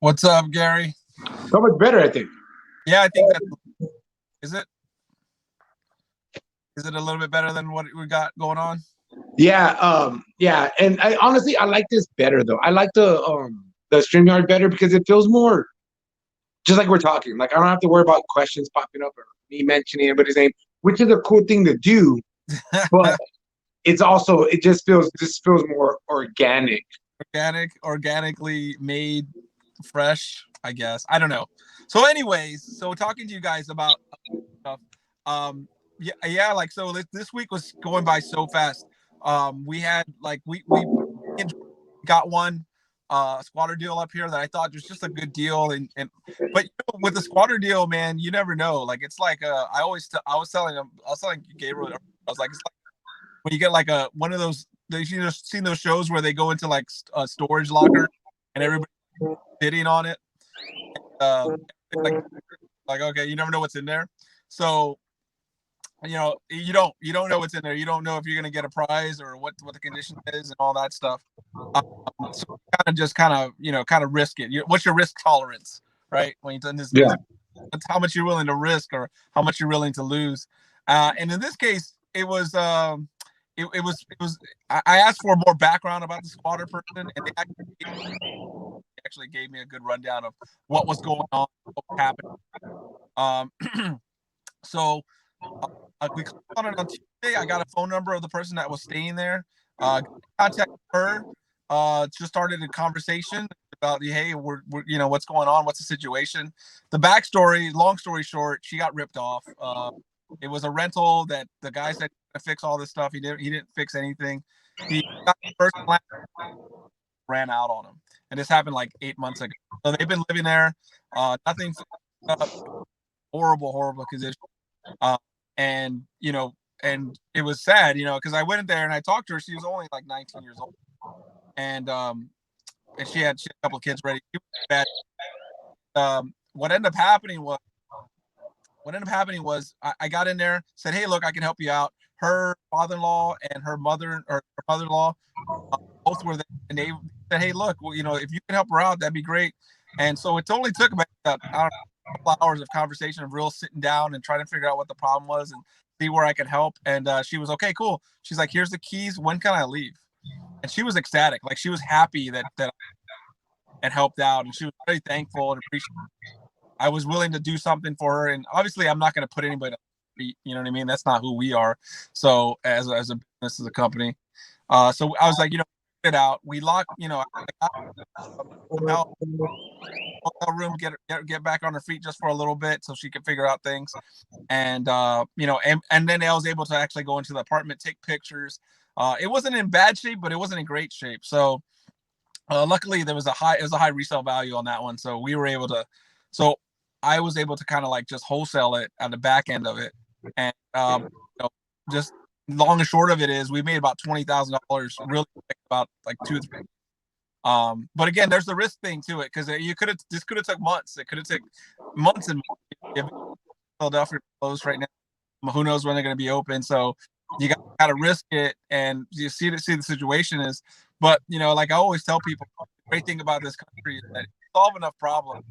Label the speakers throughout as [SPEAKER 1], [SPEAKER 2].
[SPEAKER 1] What's up, Gary?
[SPEAKER 2] So much better, I think.
[SPEAKER 1] Yeah, I think that is it. Is it a little bit better than what we got going on?
[SPEAKER 2] Yeah, and I honestly I like this better though. I like the StreamYard better because it feels more just like we're talking. Like I don't have to worry about questions popping up or me mentioning anybody's name, which is a cool thing to do, but it's also it just feels more organic.
[SPEAKER 1] Organically made, fresh. I guess I don't know. So, anyways, so talking to you guys about stuff. Yeah. Like so, this week was going by so fast. We had like we got one squatter deal up here that I thought was just a good deal, and but with the squatter deal, man, you never know. Like it's like I was telling him, I was telling Gabriel, I was like, it's like when you get like a one of those, you know, seen those shows where they go into like a storage locker and everybody sitting on it. Um, like okay, you never know what's in there. So you don't know what's in there. You don't know if you're gonna get a prize or what the condition is and all that stuff. So kind of kind of risk it. What's your risk tolerance, right? When you've done this,
[SPEAKER 2] Yeah.
[SPEAKER 1] that's how much you're willing to risk or how much you're willing to lose. And in this case, it was it was I asked for more background about the squatter person, and they actually gave me a good rundown of what was going on, what was happening. So we called on it on Tuesday. I got a phone number of the person that was staying there. Contacted her. Just started a conversation about, hey, we're what's going on, what's the situation. The backstory, long story short, she got ripped off. It was a rental that the guy said to fix all this stuff. He didn't fix anything. He got the first plan, ran out on him, and this happened like 8 months ago. So they've been living there. Nothing. Horrible condition. Uh, and and it was sad, because I went in there and I talked to her. She was only like 19 years old, and she had a couple of kids ready. She was bad. What ended up happening was I got in there, said, hey, look, I can help you out. Her father-in-law and her mother-in-law both were there, and they said, hey, look, well, if you can help her out, that'd be great. And so it only took about I don't know, a couple hours of conversation, of real sitting down and trying to figure out what the problem was and see where I could help. And she was okay, cool. She's like, here's the keys. When can I leave? And she was ecstatic. Like she was happy that and helped out, and she was very thankful and appreciative. I was willing to do something for her, and obviously I'm not going to put anybody on their feet, you know what I mean? That's not who we are. So as a business, as a company, so I was like, it out. We locked, I got hotel room, get back on her feet just for a little bit so she could figure out things, and and then I was able to actually go into the apartment, take pictures. It wasn't in bad shape, but it wasn't in great shape. So luckily there was a high resale value on that one, so we were able to. So I was able to kind of like just wholesale it at the back end of it, and just long and short of it is we made about $20,000 really quick, about like 2 or 3. But again, there's the risk thing to it, because this could have took months. It could have taken months and months. If Philadelphia closed right now, who knows when they're going to be open? So you got to risk it, and you see the situation is. But like I always tell people, the great thing about this country is that if you solve enough problems,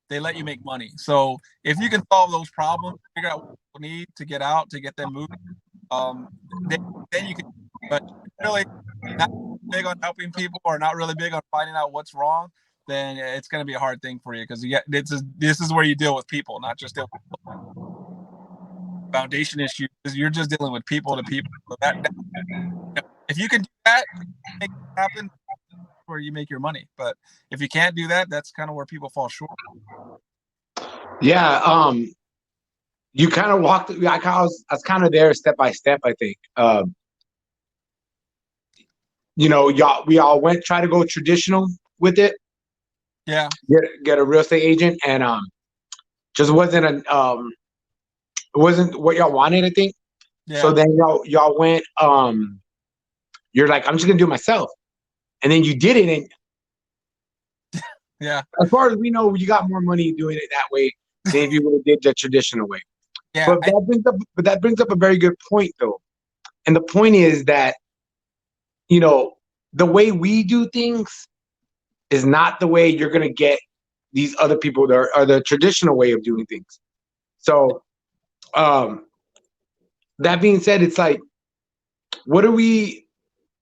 [SPEAKER 1] they let you make money. So if you can solve those problems, figure out what people need to get out, to get them moving, then you can. But really not big on helping people, or not really big on finding out what's wrong, then it's going to be a hard thing for you, because this is where you deal with people, not just deal with foundation issues. You're just dealing with people to people. So that if you can do that, make it happen, where you make your money. But if you can't do that, that's kind of where people fall short.
[SPEAKER 2] Yeah, you kind of walked. I was kind of there step by step, I think. We all went try to go traditional with it.
[SPEAKER 1] Yeah.
[SPEAKER 2] Get a real estate agent, and just wasn't it wasn't what y'all wanted, I think.
[SPEAKER 1] Yeah.
[SPEAKER 2] So then y'all went, you're like, I'm just gonna do it myself, and then you did it, and
[SPEAKER 1] yeah,
[SPEAKER 2] as far as we know, you got more money doing it that way than if you would have did the traditional way.
[SPEAKER 1] Yeah.
[SPEAKER 2] But that brings up a very good point, though, and the point is that the way we do things is not the way you're gonna get these other people that are the traditional way of doing things. So that being said, it's like, what are we?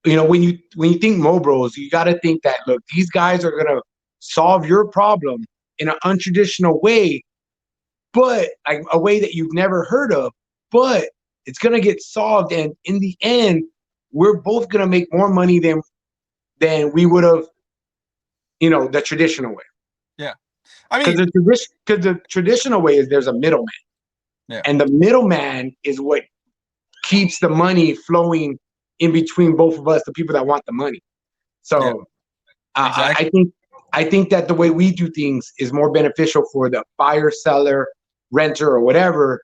[SPEAKER 2] When you think MoBros, you got to think that, look, these guys are gonna solve your problem in an untraditional way, but like a way that you've never heard of, but it's gonna get solved, and in the end, we're both gonna make more money than we would have, the traditional way.
[SPEAKER 1] Yeah, I mean,
[SPEAKER 2] Because the traditional way is there's a middleman,
[SPEAKER 1] yeah,
[SPEAKER 2] and the middleman is what keeps the money flowing in between both of us, the people that want the money.
[SPEAKER 1] yeah,
[SPEAKER 2] So
[SPEAKER 1] exactly.
[SPEAKER 2] I think that the way we do things is more beneficial for the buyer, seller, renter, or whatever,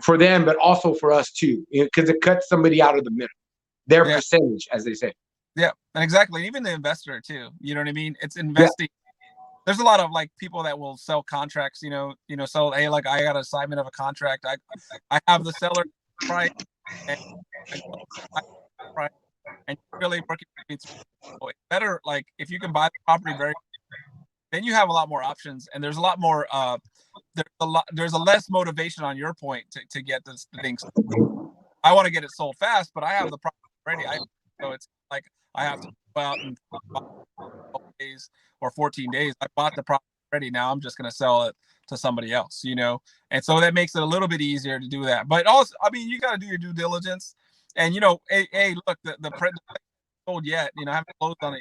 [SPEAKER 2] for them, but also for us too, because it cuts somebody out of the middle, their
[SPEAKER 1] Yeah,
[SPEAKER 2] percentage, as they say.
[SPEAKER 1] yeah, and exactly. Even the investor too. You know what I mean? It's
[SPEAKER 2] Yeah.
[SPEAKER 1] investing. There's a lot of like people that will sell contracts. So hey, like I got an assignment of a contract. I have the seller price and I price, and really working. It's better like if you can buy the property then you have a lot more options, and there's a lot more. There's a less motivation on your point to get the things. I want to get it sold fast, but I have the property ready. So it's like I have to go out and 12 days or 14 days. I bought the property ready. Now I'm just going to sell it to somebody else, and so that makes it a little bit easier to do that. But also, I mean, you got to do your due diligence, and hey, look, the sold yet. I haven't closed on it.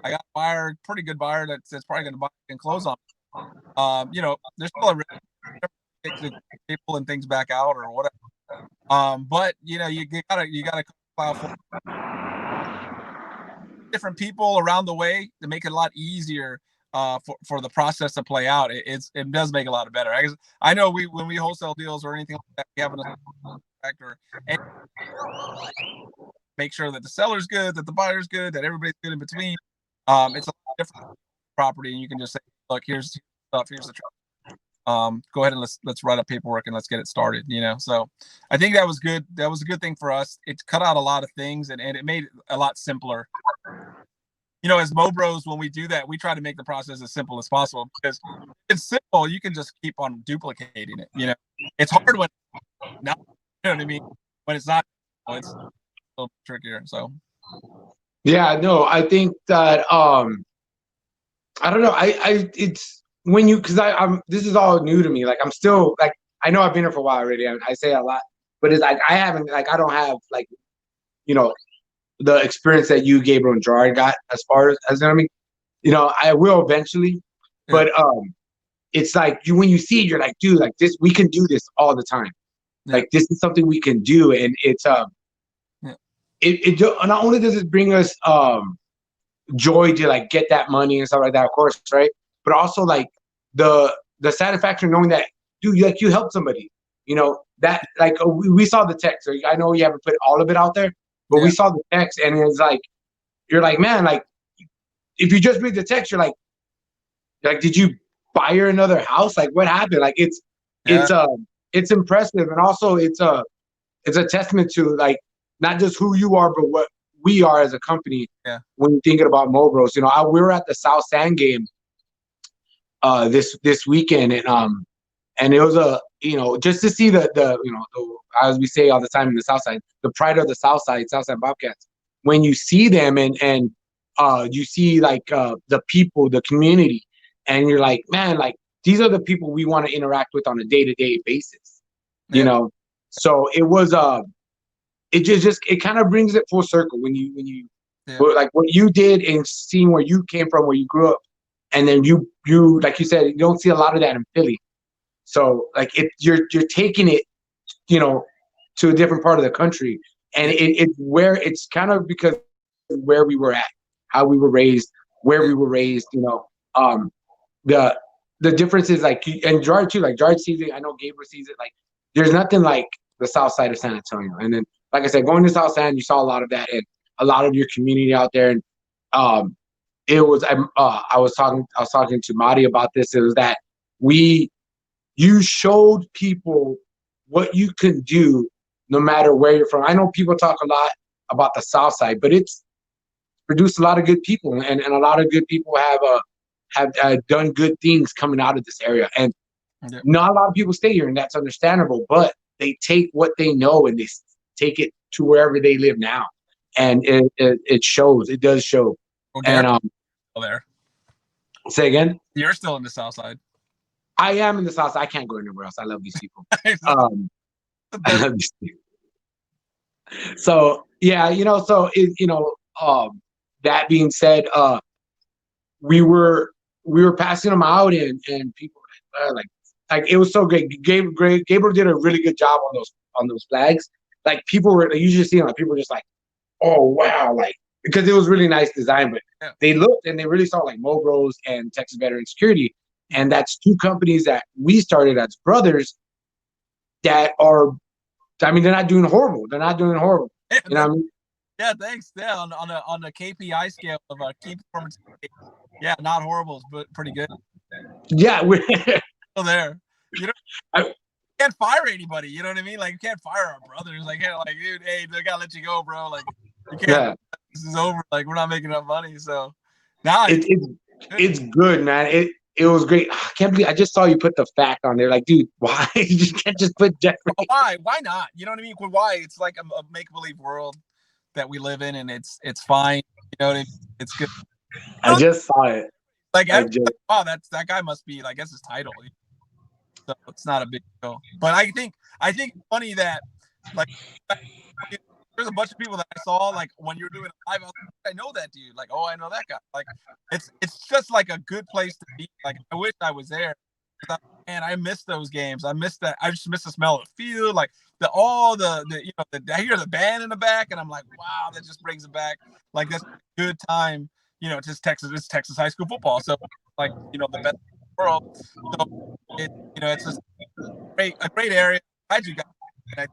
[SPEAKER 1] I got a buyer, pretty good buyer that's probably going to buy and close on it. There's still a risk to people and things back out or whatever. But you gotta file for different people around the way to make it a lot easier for the process to play out. It does make it a lot better. I know when we wholesale deals or anything like that, we have an factor and make sure that the seller's good, that the buyer's good, that everybody's good in between. It's a different property, and you can just say, look, here's stuff, here's the go ahead and let's write up paperwork and let's get it started. So I think that was good. That was a good thing for us. It cut out a lot of things, and it made it a lot simpler. As MoBros, when we do that, we try to make the process as simple as possible, because it's simple. You can just keep on duplicating it. It's hard when not, you know what I mean? When it's not, it's a little trickier. So
[SPEAKER 2] Yeah, no, I think that I don't know. It's when because I'm this is all new to me. Like I'm still like I know I've been here for a while already. I say a lot, but it's like I don't have like the experience that you, Gabriel, and Gerard got as far as I mean. I will eventually, but it's like when you see it, you're like, dude, like this, we can do this all the time. Yeah. Like this is something we can do, and it's it not only does it bring us joy to like get that money and stuff like that, of course, right? But also like the satisfaction knowing that, dude, like you helped somebody, that like we saw the text. I know you haven't put all of it out there, but we saw the text, and it's like you're like, man, like if you just read the text, you're like did you buy her another house? Like what happened? Like it's impressive, and also it's a testament to like not just who you are, but what we are as a company.
[SPEAKER 1] Yeah.
[SPEAKER 2] When you're thinking about MoBros, we were at the South Sand game this weekend, and it was just to see the as we say all the time in the South Side, the pride of the South Side Bobcats. When you see them and you see like the people, the community, and you're like, man, like these are the people we want to interact with on a day-to-day basis. So it was it kind of brings it full circle when you like what you did and seeing where you came from, where you grew up, and then you like you said, you don't see a lot of that in Philly. So like you're taking it, to a different part of the country, and it's where it's kind of because where we were at, how we were raised, where we were raised. The difference is like, and Gerard too. Like Gerard sees it. I know Gabriel sees it. Like there's nothing like the South Side of San Antonio. And then, like I said, going to South San, you saw a lot of that and a lot of your community out there. And it was I was talking to Marty about this. It was that you showed people what you can do no matter where you're from. I know people talk a lot about the South Side, but it's produced a lot of good people, and a lot of good people have done good things coming out of this area. And
[SPEAKER 1] Yeah.
[SPEAKER 2] not a lot of people stay here, and that's understandable. But they take what they know and they take it to wherever they live now, and it shows. It does show.
[SPEAKER 1] Well, Gary,
[SPEAKER 2] And
[SPEAKER 1] still there.
[SPEAKER 2] say again.
[SPEAKER 1] You're still in the South Side.
[SPEAKER 2] I am in the South. I can't go anywhere else. I love these people.
[SPEAKER 1] The
[SPEAKER 2] I
[SPEAKER 1] best.
[SPEAKER 2] love these people. So yeah, so that being said, we were passing them out, and people like it was so great. Gabriel did a really good job on those flags. Like people were, you just see like people were just like, oh wow, like because it was really nice design, but
[SPEAKER 1] Yeah.
[SPEAKER 2] they looked and they really saw like MoBros and Texas Veteran Security, and that's two companies that we started as brothers that are, I mean, they're not doing horrible. They're not doing horrible.
[SPEAKER 1] Yeah,
[SPEAKER 2] You know what I mean?
[SPEAKER 1] yeah, thanks. Yeah, on the KPI scale of key performance, yeah, not horrible, but pretty good.
[SPEAKER 2] Yeah, we're
[SPEAKER 1] Still there. You know,
[SPEAKER 2] I-
[SPEAKER 1] can't fire anybody. You know what I mean? Like you can't fire our brothers. Like, hey, dude, hey, they gotta let you go, bro. Like you can't.
[SPEAKER 2] yeah.
[SPEAKER 1] This is over. Like we're not making enough money. So now
[SPEAKER 2] It's good, man. It was great. I can't believe I just saw you put the fact on there. Like, dude, why you just can't just put Jeffrey?
[SPEAKER 1] Why? Why not? You know what I mean? Why? It's like a make believe world that we live in, and it's fine. You know what I mean? It's good.
[SPEAKER 2] I just saw it.
[SPEAKER 1] Like,
[SPEAKER 2] just,
[SPEAKER 1] oh, that guy must be like, that's his title. So it's not a big deal. But I think it's funny that like there's a bunch of people that I saw like when you're doing a live. I know that dude. Like, oh, I know that guy. Like, it's just like a good place to be. Like, I wish I was there. Man, I miss those games. I miss that. I just miss the smell of the field. Like I hear the band in the back, and I'm like, wow, that just brings it back. Like that's a good time. It's just it's Texas high school football. So like the best in the world. So it's just a great area. I do guys. And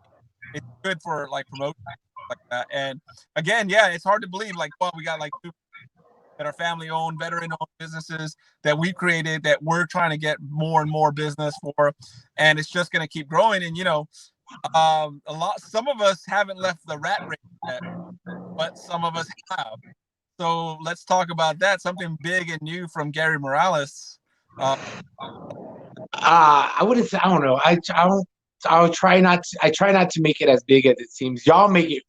[SPEAKER 1] it's good for like promotion like that. And again, yeah, it's hard to believe. Like, well, we got like two that are family-owned, veteran-owned businesses that we created that we're trying to get more and more business for, and it's just going to keep growing. And some of us haven't left the rat race yet, but some of us have. So let's talk about that. Something big and new from Gary Morales.
[SPEAKER 2] I wouldn't say. I don't know. I'll try not. I try not to make it as big as it seems. Y'all make it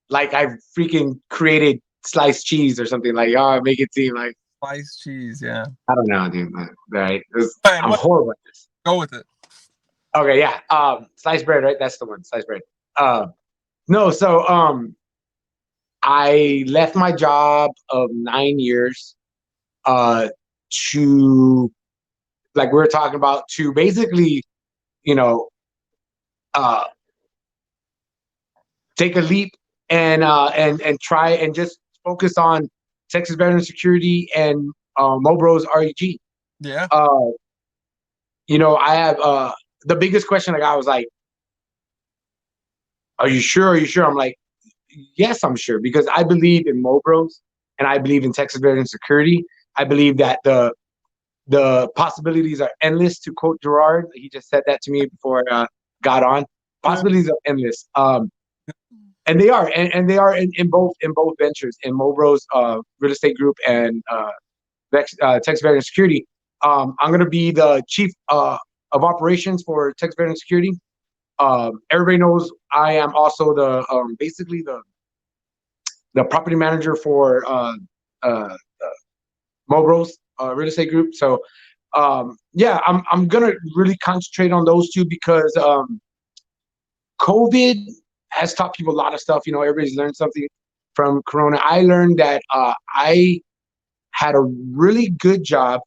[SPEAKER 2] like I freaking created sliced cheese or something. Like y'all make it seem like
[SPEAKER 1] sliced cheese. Yeah.
[SPEAKER 2] I don't know, dude. Right? I'm horrible at this.
[SPEAKER 1] Go with it.
[SPEAKER 2] Okay, yeah. Sliced bread, right? That's the one. Sliced bread. No. So I left my job of 9 years. To like we were talking about to basically, take a leap and try and just focus on Texas Veteran Security and MoBros REG.
[SPEAKER 1] Yeah.
[SPEAKER 2] I have the biggest question I got was like, "Are you sure? Are you sure?" I'm like, "Yes, I'm sure," because I believe in MoBros and I believe in Texas Veteran Security. I believe that the possibilities are endless. To quote Gerard, he just said that to me before I got on. Possibilities are endless. And they are, and they are in both ventures, in MoBros Real Estate Group and Texas Veteran Security. I'm going to be the chief of operations for Texas Veteran Security. Everybody knows I am also the basically the property manager for MoBros Real Estate Group. So yeah, I'm gonna really concentrate on those two because COVID has taught people a lot of stuff. Everybody's learned something from Corona. I learned that I had a really good job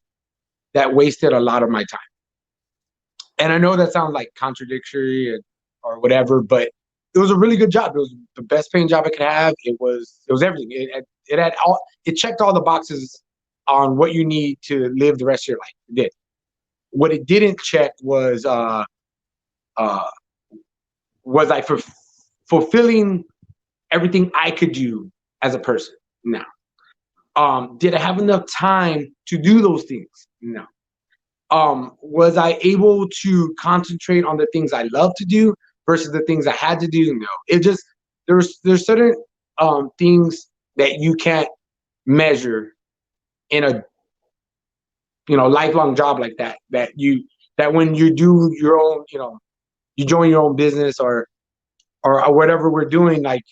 [SPEAKER 2] that wasted a lot of my time. And I know that sounds like contradictory or whatever, but it was a really good job. It was the best paying job I could have. It was everything. It checked all the boxes on what you need to live the rest of your life. It did. What it didn't check was I fulfilling everything I could do as a person? No. Did I have enough time to do those things? No. Was I able to concentrate on the things I love to do versus the things I had to do? No. It just there's certain things that you can't measure in a lifelong job like that, that when you do your own, you join your own business or whatever we're doing, like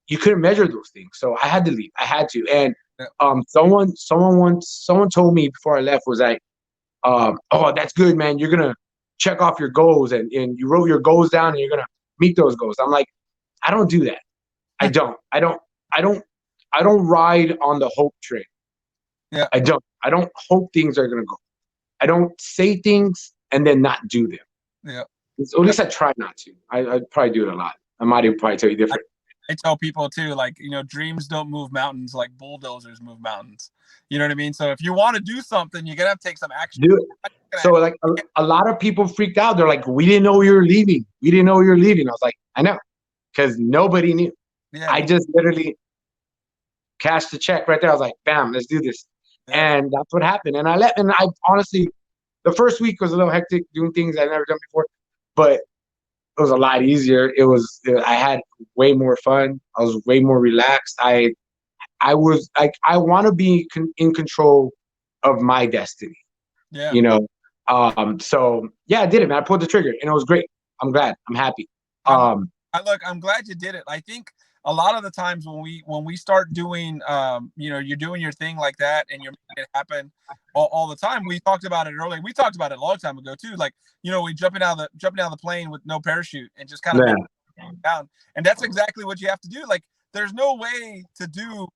[SPEAKER 2] you couldn't measure those things. So I had to leave. I had to. And someone told me before I left was like, oh, that's good, man. You're gonna check off your goals, and you wrote your goals down, and you're gonna meet those goals. I'm like, I don't do that. I don't ride on the hope train.
[SPEAKER 1] Yeah.
[SPEAKER 2] I don't hope things are gonna go. I don't say things and then not do them.
[SPEAKER 1] Yeah.
[SPEAKER 2] At least I try not to. I probably do it a lot. I might even probably tell you different.
[SPEAKER 1] I tell people too, like, dreams don't move mountains like bulldozers move mountains. You know what I mean? So if you want to do something, you're gonna have to take some action.
[SPEAKER 2] Do it. So like a lot of people freaked out. They're like, we didn't know you were leaving. We didn't know you were leaving. I was like, I know, because nobody knew.
[SPEAKER 1] Yeah.
[SPEAKER 2] I just literally cashed the check right there. I was like, bam, let's do this. Yeah. And that's what happened. And I left. And I honestly, the first week was a little hectic doing things I'd never done before, but it was a lot easier. I had way more fun. I was way more relaxed. I was like, I want to be in control of my destiny.
[SPEAKER 1] Yeah.
[SPEAKER 2] So yeah, I did it, man. I pulled the trigger and it was great. I'm glad. I'm happy.
[SPEAKER 1] I'm glad you did it. I think a lot of the times when we start doing, you're doing your thing like that and you're making it happen all the time. We talked about it earlier. We talked about it a long time ago too. Like, we jumping out of the plane with no parachute and just kind of down. And that's exactly what you have to do. Like, there's no way to do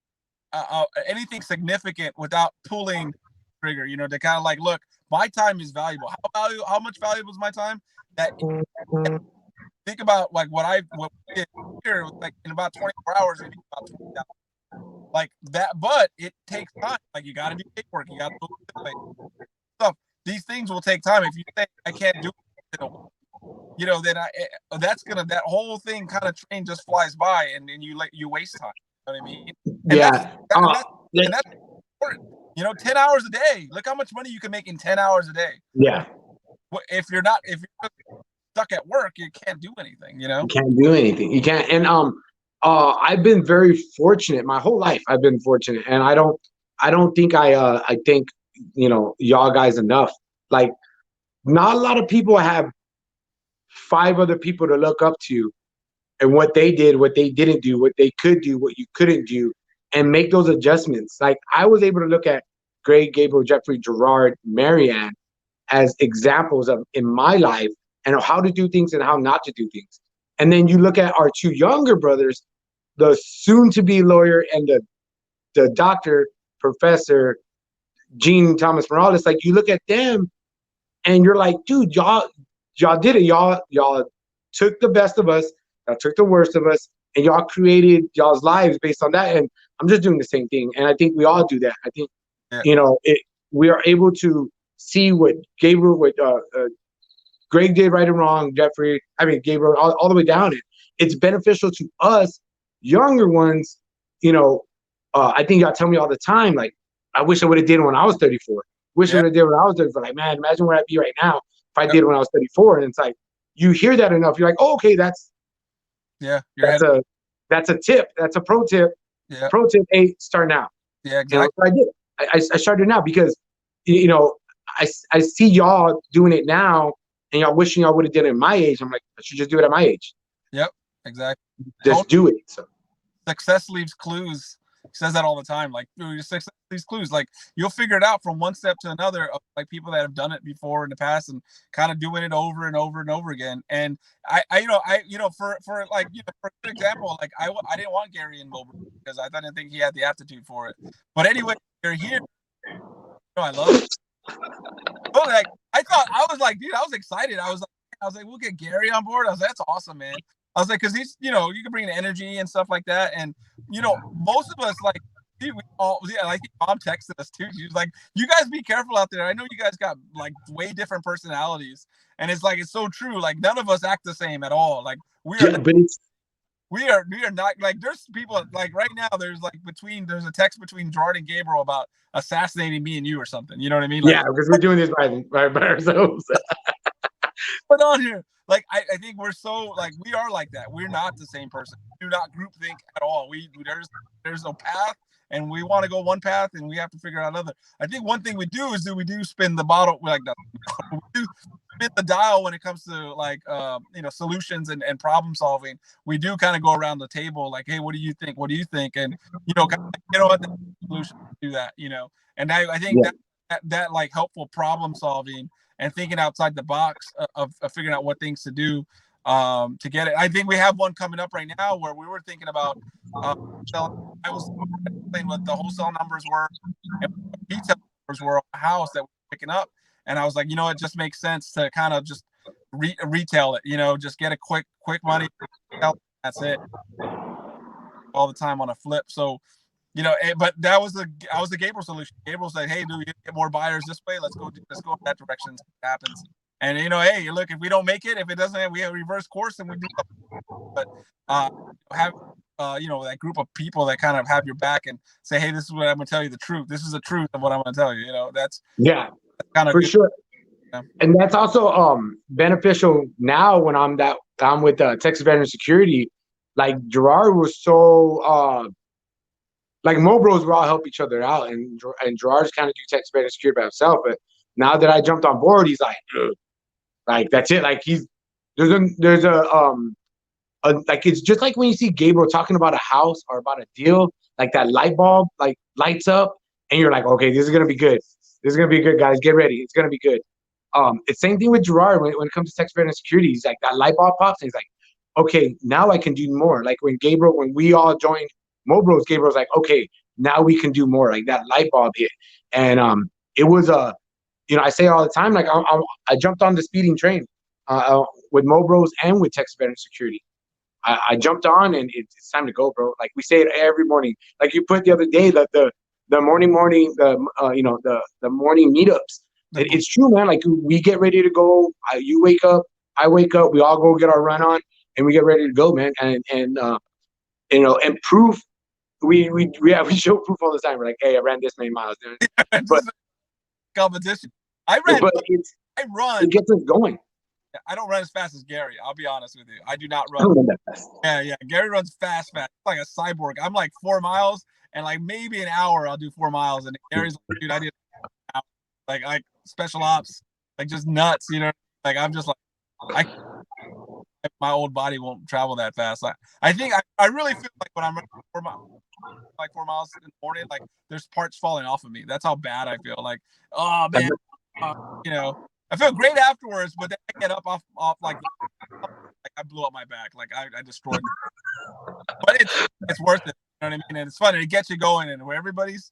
[SPEAKER 1] anything significant without pulling trigger, to kind of like, look, my time is valuable. How much valuable is my time? That think about like what we did here, like in about 24 hours, we need about 20,000. Like that, but it takes time. Like, you got to do paperwork, you got to do stuff. These things will take time. If you say I can't do it, then that whole thing kind of train just flies by, and then you waste time. You know what I mean? And that's important. 10 hours a day. Look how much money you can make in 10 hours a day.
[SPEAKER 2] Yeah.
[SPEAKER 1] If you're stuck at work, you can't do anything. You
[SPEAKER 2] can't do anything. You can't. And I've been very fortunate my whole life. I've been fortunate, and I don't think I think y'all guys enough. Like, not a lot of people have 5 other people to look up to, and what they did, what they didn't do, what they could do, what you couldn't do, and make those adjustments. Like, I was able to look at Greg, Gabriel, Jeffrey, Gerard, Marianne as examples of in my life and how to do things and how not to do things. And then you look at our 2 younger brothers, the soon-to-be lawyer and the doctor, Professor Gene Thomas Morales. Like, you look at them and you're like, dude, y'all did it. Y'all took the best of us, y'all took the worst of us, and y'all created y'all's lives based on that. And I'm just doing the same thing. And I think we all do that. I think, we are able to see what Gabriel, what Greg did right and wrong, Gabriel, all the way down. It's beneficial to us younger ones. I think y'all tell me all the time, like, I wish I would have did it when I was 34. Wish I would have did it when I was 34. Like, man, imagine where I'd be right now if I did it when I was 34. And it's like, you hear that enough, you're like, oh, okay, that's a tip. That's a pro tip.
[SPEAKER 1] Yeah.
[SPEAKER 2] Pro tip 8, start now.
[SPEAKER 1] Yeah, exactly.
[SPEAKER 2] So I did. I started now because, I see y'all doing it now, and y'all wishing y'all would have done it at my age. I'm like, I should just do it at my age.
[SPEAKER 1] Yep, exactly.
[SPEAKER 2] Just do it. So
[SPEAKER 1] success leaves clues. He says that all the time. Like, success leaves clues. Like, you'll figure it out from one step to another of like people that have done it before in the past and kind of doing it over and over and over again. And for example, like I didn't want Gary in MoBros because I didn't think he had the aptitude for it. But anyway, you're here. I love it. But like, I was like, dude, I was excited. I was like, we'll get Gary on board. I was like, that's awesome, man. I was like, because he's, you can bring energy and stuff like that. And, most of us, like, dude, like, mom texted us too. She was like, you guys be careful out there. I know you guys got like way different personalities. And it's like, it's so true. Like, none of us act the same at all. Like, we are not, like, there's people like right now, there's a text between Gerard and Gabriel about assassinating me and you or something. You know what I mean? Like,
[SPEAKER 2] yeah, because we're doing this by ourselves.
[SPEAKER 1] Put on here. Like I think we're so like we are like that. We're not the same person. We do not group think at all. There's no path, and we want to go one path, and we have to figure out another. I think one thing we do is we do spin the bottle like the we do spin the dial when it comes to like solutions and problem solving. We do kind of go around the table like, hey, what do you think? What do you think? And kind of, what the solution to do that, And I think
[SPEAKER 2] Yeah.
[SPEAKER 1] that like helpful problem solving and thinking outside the box of figuring out what things to do to get it. I think we have one coming up right now where we were thinking about I was explaining what the wholesale numbers were and what the retail numbers were on the house that we're picking up. And I was like, it just makes sense to kind of just retail it, just get a quick money. That's it. All the time on a flip. So, but that was the Gabriel solution. Gabriel said, hey, do we get more buyers this way? Let's go in that direction. See what happens. And hey, look, if we don't make it, if it doesn't, we have reverse course and we do something. But have that group of people that kind of have your back and say, hey, this is what I'm gonna tell you the truth. This is the truth of what I'm gonna tell you. That's
[SPEAKER 2] kind of for good. Sure. Yeah. And that's also beneficial now when I'm with Texas Veteran Security. Like Gerard was so like MoBros, we all help each other out, and Gerard's kind of do Texas Veteran Security by himself. But now that I jumped on board, he's like that's it. Like there's a like it's just like when you see Gabriel talking about a house or about a deal, like that light bulb like lights up, and you're like, okay, this is gonna be good. This is gonna be good, guys. Get ready. It's gonna be good. It's same thing with Gerard when it comes to Texas Veteran Security. He's like that light bulb pops, and he's like, okay, now I can do more. Like when we all joined MoBros, Gabriel's like, okay, now we can do more. Like that light bulb hit, and it was I say it all the time. Like I jumped on the speeding train with MoBros and with Texas Veteran Security. I jumped on, and it's time to go, bro. Like we say it every morning. Like you put the other day, the morning the morning meetups. It's true, man. Like we get ready to go. You wake up, I wake up. We all go get our run on, and we get ready to go, man. And proof. We show proof all the time. We're like, hey, I ran this many miles, dude. But
[SPEAKER 1] competition. I run.
[SPEAKER 2] It gets us going.
[SPEAKER 1] I don't run as fast as Gary. I'll be honest with you. I do not run that fast. Yeah. Gary runs fast. Like a cyborg. I'm like 4 miles, and like maybe an hour I'll do 4 miles. And Gary's like, dude, I did like special ops, like just nuts, Like I'm just like my old body won't travel that fast. I think I really feel like when I'm running 4 miles in the morning, like there's parts falling off of me. That's how bad I feel. Like, oh man, I feel great afterwards, but then I get up off like I blew up my back, like I destroyed it. But it's worth it. You know what I mean? And it's fun. And it gets you going, and where everybody's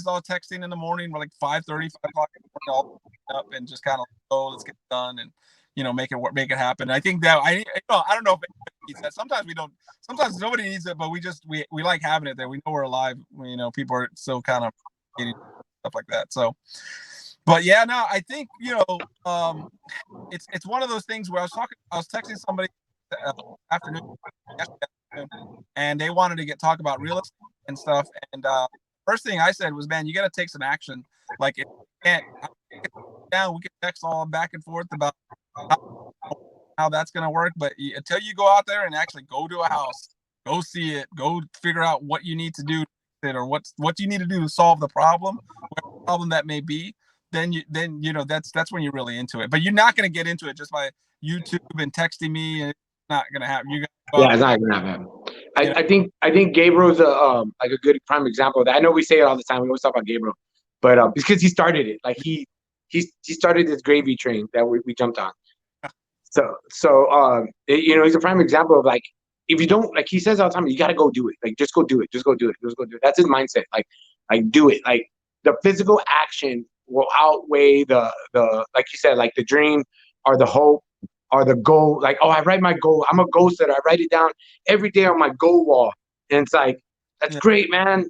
[SPEAKER 1] all texting in the morning, like 5:30, 5 o'clock in the morning, all up and just kind of let's get it done and make it happen. And I think that I don't know if anybody needs that. Sometimes we don't. Sometimes nobody needs it, but we like having it there. We know we're alive. People are still kind of getting stuff like that. So. But yeah, no, I think it's one of those things where I was texting somebody afternoon, and they wanted to talk about real estate and stuff. And first thing I said was, man, you got to take some action. Like, if you can't down, we can text all back and forth about how that's going to work. But until you go out there and actually go to a house, go see it, go figure out what you need to do or what you need to do to solve the problem, whatever problem that may be. Then that's when you're really into it. But you're not going to get into it just by YouTube and texting me, and it's not going to happen. It's
[SPEAKER 2] not going to happen. I think Gabriel's like a good prime example of that. I know we say it all the time. We always talk about Gabriel, but because he started it, like he started this gravy train that we jumped on. So he's a prime example of like, if you don't, like he says all the time, you got to go do it. Like just go do it. Just go do it. Just go do it. That's his mindset. Like do it. Like the physical action will outweigh the like you said, like the dream or the hope or the goal. Like, oh, I write my goal. I'm a goal setter. I write it down every day on my goal wall. And it's like, that's great, man.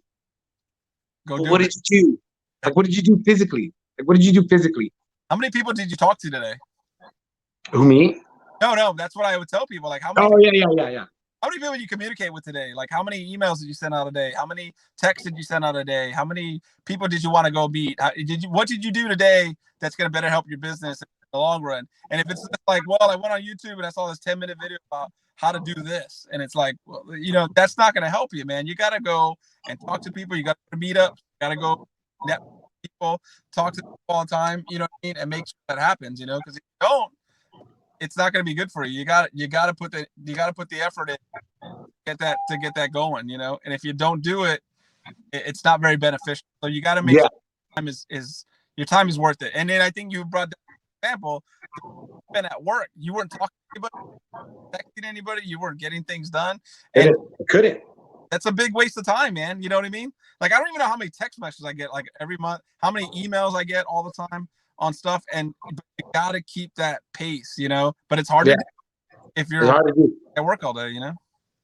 [SPEAKER 2] What did you do? Like, what did you do physically? How
[SPEAKER 1] many people did you talk to today?
[SPEAKER 2] Who, me?
[SPEAKER 1] No, that's what I would tell people. Like, how many?
[SPEAKER 2] Oh, yeah.
[SPEAKER 1] How many people did you communicate with today? Like, how many emails did you send out a day? How many texts did you send out a day? How many people did you want to go meet? What did you do today that's going to better help your business the long run. And if it's just like, well, I went on YouTube and I saw this 10-minute video about how to do this, and it's like, well, that's not going to help you, man. You got to go and talk to people. You got to meet up. You got to go network with people, talk to people all the time. You know what I mean? And make sure that happens. Because if you don't, it's not going to be good for you. You got to put the effort in to get that going. And if you don't do it, it's not very beneficial. So you got to make sure time your time is worth it. And then I think you brought that example. You've been at work, you weren't talking to anybody, texting anybody, you weren't getting things done, and
[SPEAKER 2] couldn't.
[SPEAKER 1] That's a big waste of time, man. You know what I mean? Like, I don't even know how many text messages I get like every month, how many emails I get all the time on stuff, and you got to keep that pace, But it's hard to do if you're at work all day,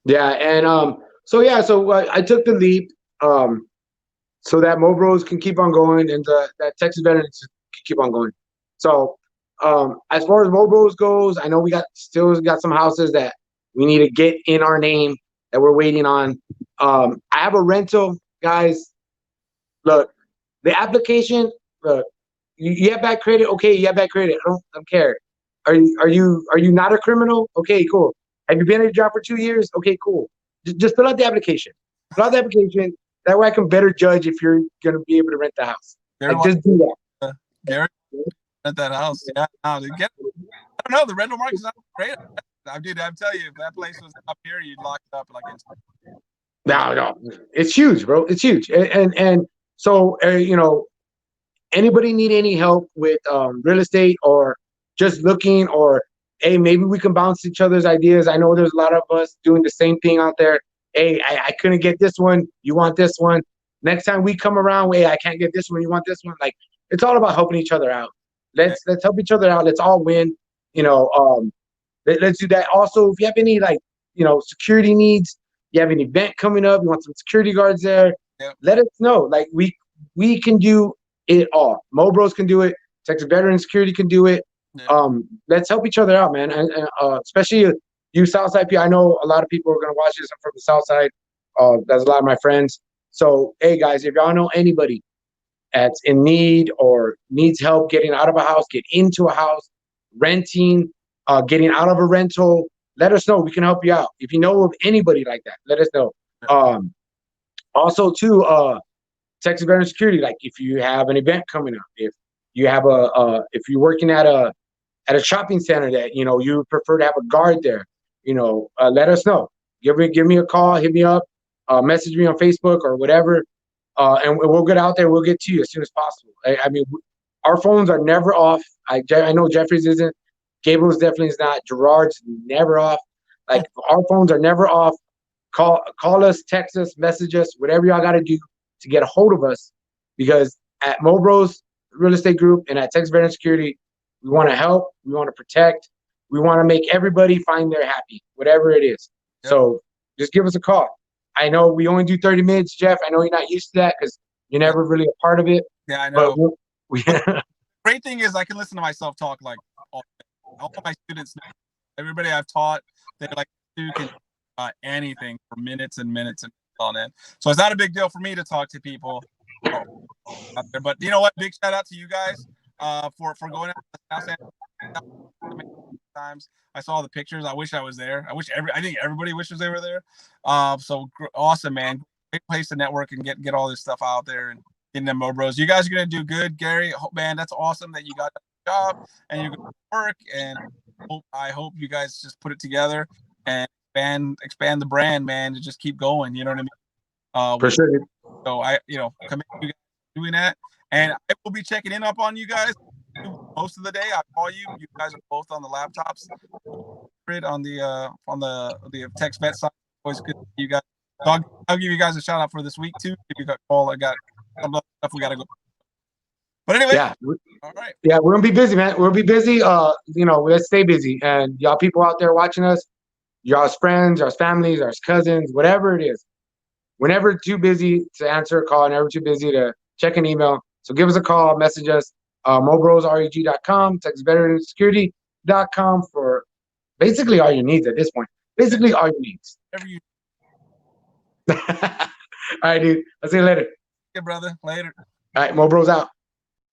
[SPEAKER 2] Yeah, and so I took the leap, so that MoBros can keep on going, and that Texas Veterans can keep on going. So, as far as MoBros goes, I know we still got some houses that we need to get in our name that we're waiting on. I have a rental, guys. Look, the application. Look, you have bad credit. Okay, you have bad credit. I don't care. Are you not a criminal? Okay, cool. Have you been at a job for 2 years? Okay, cool. Just fill out the application. Fill out the application. That way I can better judge if you're going to be able to rent the house. Just do that.
[SPEAKER 1] Gary, rent that house. Yeah. I don't know. The rental market's not great. I'm telling you, if that place was up here, you'd lock it up like it's.
[SPEAKER 2] No. It's huge, bro. It's huge. And so, anybody need any help with real estate or just looking, or hey, maybe we can bounce each other's ideas. I know there's a lot of us doing the same thing out there. Hey, I couldn't get this one. You want this one? Next time we come around, hey, I can't get this one. You want this one? Like, it's all about helping each other out. Let's help each other out. Let's all win. Let's do that. Also, if you have any security needs, you have an event coming up, you want some security guards there, let us know. Like, we can do it all. MoBros can do it. Texas Veteran Security can do it. Let's help each other out, man. And especially you Southside people. I know a lot of people are going to watch this. I'm from the Southside. That's a lot of my friends. So, hey, guys, if y'all know anybody that's in need or needs help getting out of a house, get into a house, renting, getting out of a rental, let us know. We can help you out. If you know of anybody like that, let us know. Also, too, Texas Veteran Security, like if you have an event coming up, if you have if you're working at a shopping center that you prefer to have a guard there, let us know. Give me a call, hit me up, message me on Facebook or whatever, and we'll get out there. We'll get to you as soon as possible. I mean, our phones are never off. I know Jeffrey's isn't. Gabriel's definitely is not. Gerard's never off. Like, our phones are never off. Call us, text us, message us, whatever y'all got to do to get a hold of us. Because at MoBros Real Estate Group and at Texas Veteran Security, we want to help. We want to protect. We want to make everybody find their happy, whatever it is. Yep. So just give us a call. I know we only do 30 minutes, Jeff. I know you're not used to that because you're never really a part of it.
[SPEAKER 1] Yeah, I know. But great thing is I can listen to myself talk like all my students, everybody I've taught, they're like, you can anything for minutes and minutes and on end. So it's not a big deal for me to talk to people out there. But you know what? Big shout out to you guys for going out to the house times. I saw the pictures. I wish I was there. I think everybody wishes they were there. So awesome, man. Great place to network and get all this stuff out there and getting them MoBros. You guys are gonna do good, Gary. Man, that's awesome that you got a job and you're going to work. And I hope you guys just put it together and expand the brand, man, to just keep going. You know what I mean?
[SPEAKER 2] For sure.
[SPEAKER 1] So I commend you guys doing that, and I will be checking in up on you guys most of the day. I'll call you. You guys are both on the laptops, on the Text Vet side. Always good to see you guys. So I'll give you guys a shout out for this week too. If you got call, I got some stuff we got to go. But anyway, all right.
[SPEAKER 2] Yeah, we're gonna be busy, man. We'll be busy. Let's stay busy. And y'all people out there watching us, y'all's friends, y'all's families, y'all's cousins, whatever it is. We're never too busy to answer a call, never too busy to check an email. So give us a call, message us, MoBrosREG.com, TexasVeteranSecurity.com for basically all your needs at this point. Basically all your needs. All right, dude. I'll see you later.
[SPEAKER 1] Okay, brother. Later.
[SPEAKER 2] All right, MoBros out.